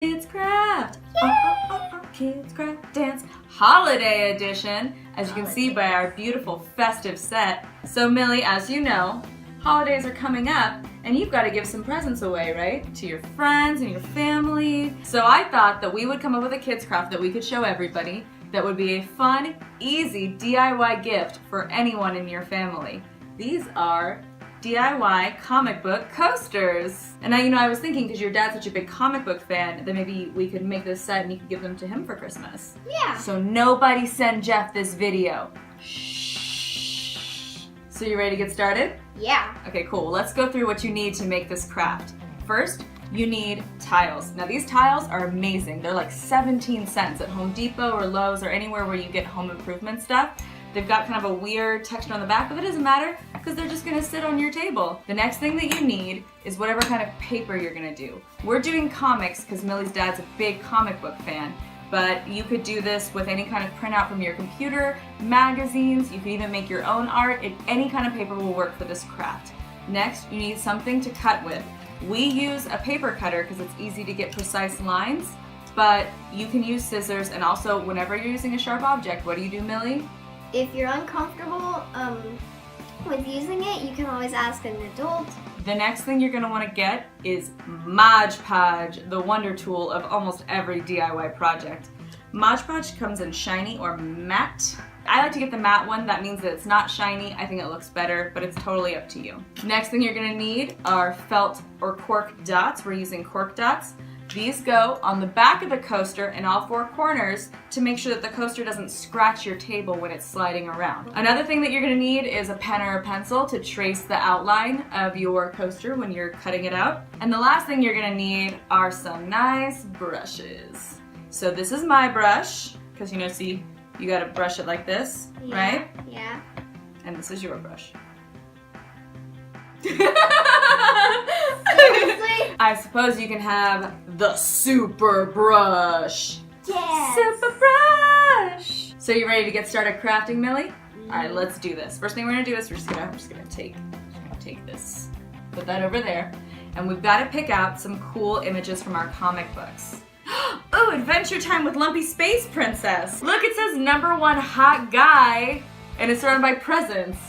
Kids Craft! Kids Craft Dance Holiday Edition, as you can see by our beautiful festive set. So Millie, as you know, holidays are coming up and you've got to give some presents away, right? To your friends and your family. So I thought that we would come up with a kids craft that we could show everybody that would be a fun, easy DIY gift for anyone in your family. These are DIY comic book coasters. And now, I was thinking, because your dad's such a big comic book fan, that maybe we could make this set and you could give them to him for Christmas. Yeah. So nobody send Jeff this video. Shh. So you ready to get started? Yeah. Okay, cool. Let's go through what you need to make this craft. First, you need tiles. Now these tiles are amazing. They're like 17 cents at Home Depot or Lowe's or anywhere where you get home improvement stuff. They've got kind of a weird texture on the back, but it doesn't matter because they're just gonna sit on your table. The next thing that you need is whatever kind of paper you're gonna do. We're doing comics because Millie's dad's a big comic book fan, but you could do this with any kind of printout from your computer, magazines, you can even make your own art. Any kind of paper will work for this craft. Next, you need something to cut with. We use a paper cutter because it's easy to get precise lines, but you can use scissors, and also whenever you're using a sharp object, what do you do, Millie? If you're uncomfortable with using it, you can always ask an adult. The next thing you're going to want to get is Mod Podge, the wonder tool of almost every DIY project. Mod Podge comes in shiny or matte. I like to get the matte one. That means that it's not shiny. I think it looks better, but it's totally up to you. Next thing you're going to need are felt or cork dots. We're using cork dots. These go on the back of the coaster in all four corners to make sure that the coaster doesn't scratch your table when it's sliding around. Another thing that you're going to need is a pen or a pencil to trace the outline of your coaster when you're cutting it out. And the last thing you're going to need are some nice brushes. So this is my brush, because see, you got to brush it like this, right? Yeah. And this is your brush. Seriously? I suppose you can have the super brush. Yes. Super brush. So you ready to get started crafting, Millie? All right, let's do this. First thing we're gonna do is we're just gonna take this, put that over there, and we've got to pick out some cool images from our comic books. Oh, Adventure Time with Lumpy Space Princess. Look, it says #1 hot guy, and it's surrounded by presents.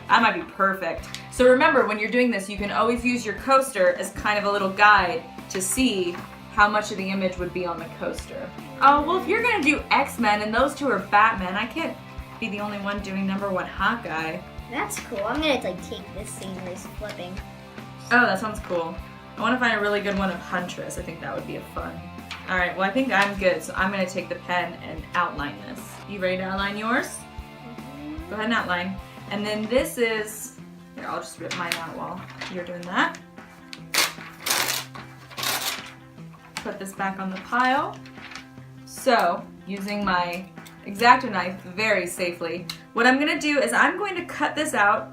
That might be perfect. So remember, when you're doing this, you can always use your coaster as kind of a little guide to see how much of the image would be on the coaster. Oh, well, if you're gonna do X-Men and those two are Batman, I can't be the only one doing #1 hot guy. That's cool. I'm gonna take this scenery flipping. Oh, that sounds cool. I wanna find a really good one of Huntress. I think that would be a fun. All right, well, I think I'm good, so I'm gonna take the pen and outline this. You ready to outline yours? Go ahead and outline. And then this is, here, I'll just rip mine out while you're doing that. Put this back on the pile. So, using my X-Acto knife very safely, what I'm gonna do is I'm going to cut this out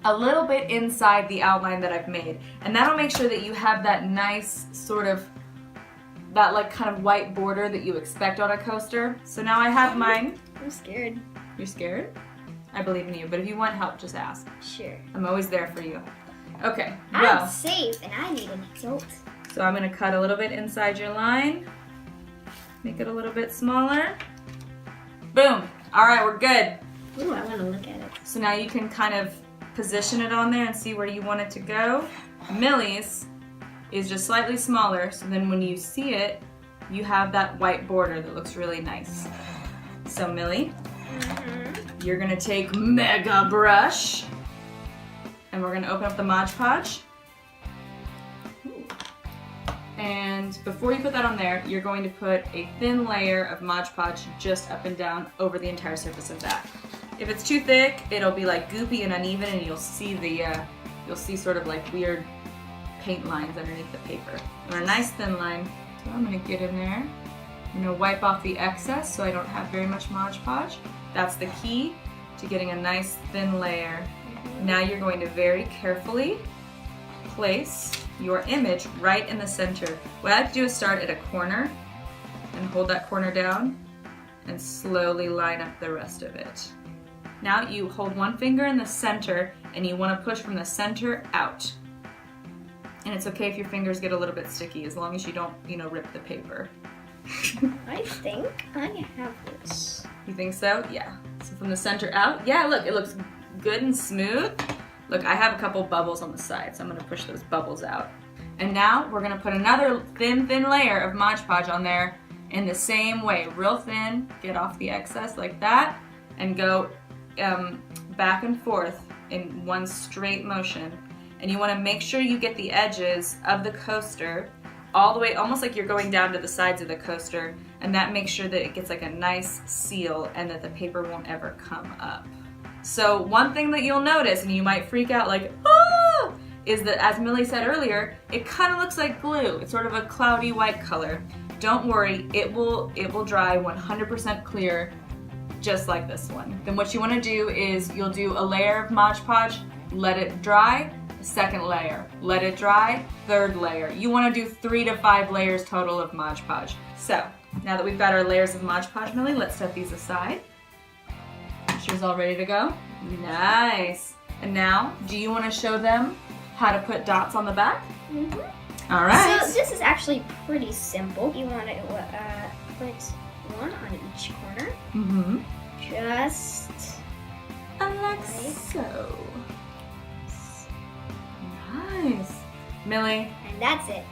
a little bit inside the outline that I've made. And that'll make sure that you have that nice sort of, that like kind of white border that you expect on a coaster. So now I have mine. I'm scared. You're scared? I believe in you, but if you want help, just ask. Sure. I'm always there for you. Okay, I'm well, safe and I need an adult. so I'm gonna cut a little bit inside your line. Make it a little bit smaller. Boom. All right, we're good. Ooh, I want to look at it. So now you can kind of position it on there and see where you want it to go. Millie's is just slightly smaller, so then when you see it, you have that white border that looks really nice. So Millie, you're gonna take Mega Brush, and we're gonna open up the Mod Podge. And before you put that on there, you're going to put a thin layer of Mod Podge just up and down over the entire surface of that. If it's too thick, it'll be like goopy and uneven, and you'll see sort of like weird paint lines underneath the paper. And a nice thin line. So I'm gonna get in there. I'm gonna wipe off the excess so I don't have very much Mod Podge. That's the key to getting a nice thin layer. Now you're going to very carefully place your image right in the center. What I like to do is start at a corner and hold that corner down and slowly line up the rest of it. Now you hold one finger in the center and you want to push from the center out. And it's okay if your fingers get a little bit sticky as long as you don't, rip the paper. I think I have this. You think so? Yeah. So from the center out, yeah, look, it looks good and smooth. Look, I have a couple bubbles on the side, so I'm gonna push those bubbles out. And now we're gonna put another thin layer of Mod Podge on there in the same way, real thin, get off the excess like that, and go back and forth in one straight motion. And you wanna make sure you get the edges of the coaster all the way, almost like you're going down to the sides of the coaster, and that makes sure that it gets like a nice seal and that the paper won't ever come up. So one thing that you'll notice, and you might freak out like, oh, is that, as Millie said earlier, it kind of looks like glue. It's sort of a cloudy white color. Don't worry, it will dry 100% clear, just like this one. Then what you want to do is you'll do a layer of Mod Podge, let it dry, second layer, let it dry, third layer. You want to do 3 to 5 layers total of Mod Podge. So now that we've got our layers of Mod Podge, Millie, let's set these aside. She's all ready to go. Nice. And now, do you want to show them how to put dots on the back? Mm-hmm. All right. So this is actually pretty simple. You want to put one on each corner. Mm-hmm. Just like so. Nice. Millie. And that's it.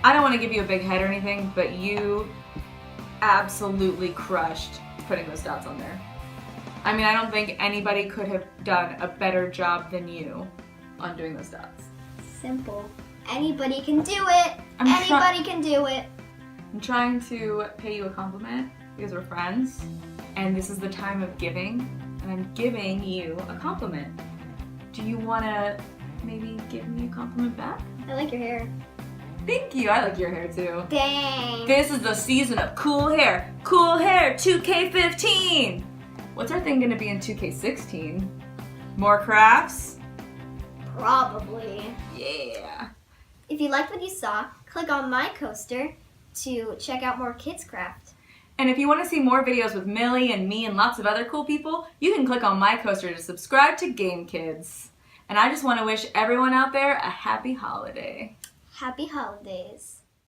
I don't want to give you a big head or anything, but you absolutely crushed putting those dots on there. I mean, I don't think anybody could have done a better job than you on doing those dots. Simple. Anybody can do it. Anybody can do it. I'm trying to pay you a compliment because we're friends, and this is the time of giving, and I'm giving you a compliment. Do you want to maybe give me a compliment back? I like your hair. Thank you. I like your hair too. Dang. This is the season of cool hair. Cool hair 2K15. What's our thing going to be in 2K16? More crafts? Probably. Yeah. If you liked what you saw, click on my coaster to check out more kids craft. And if you want to see more videos with Millie and me and lots of other cool people, you can click on my coaster to subscribe to Game Kids. And I just want to wish everyone out there a happy holiday. Happy holidays.